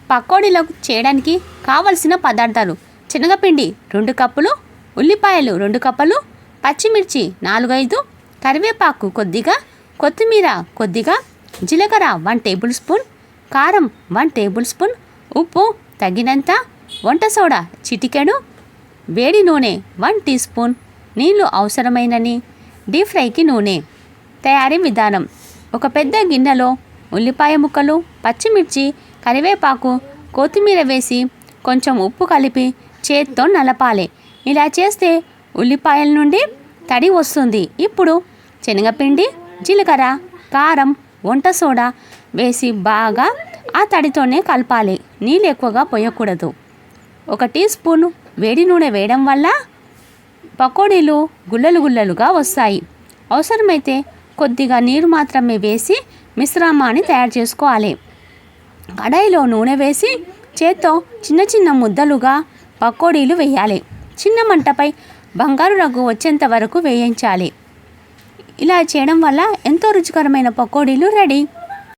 పకోడీలకు చేయడానికి కావలసిన పదార్థాలు: శనగపిండి 2 కప్పులు, ఉల్లిపాయలు 2 కప్పులు, పచ్చిమిర్చి 4-5, కరివేపాకు కొద్దిగా, కొత్తిమీర కొద్దిగా, జీలకర్ర 1 టేబుల్ స్పూన్, కారం 1 టేబుల్ స్పూన్, ఉప్పు తగినంత, వంట సోడా చిటికెడు, వేడి నూనె 1 టీ స్పూన్, నీళ్లు అవసరమైనని, డీప్ ఫ్రైకి నూనె. తయారీ విధానం: ఒక పెద్ద గిన్నెలో ఉల్లిపాయ ముక్కలు, పచ్చిమిర్చి, కరివేపాకు, కొత్తిమీర వేసి కొంచెం ఉప్పు కలిపి చేత్తో నలపాలి. ఇలా చేస్తే ఉల్లిపాయల నుండి తడి వస్తుంది. ఇప్పుడు శనగపిండి, జీలకర్ర, కారం, వంట సోడా వేసి బాగా ఆ తడితోనే కలపాలి. నీళ్ళు ఎక్కువగా పోయకూడదు. 1 టీ స్పూన్ వేడి నూనె వేయడం వల్ల పకోడీలు గుల్లలు గుల్లలుగా వస్తాయి. అవసరమైతే కొద్దిగా నీరు మాత్రమే వేసి మిశ్రమాన్ని తయారు చేసుకోవాలి. కడాయిలో నూనె వేసి చేత్తో చిన్న చిన్న ముద్దలుగా పకోడీలు వేయాలి. చిన్న మంటపై బంగారు రంగు వచ్చేంత వరకు వేయించాలి. ఇలా చేయడం వల్ల ఎంతో రుచికరమైన పకోడీలు రెడీ.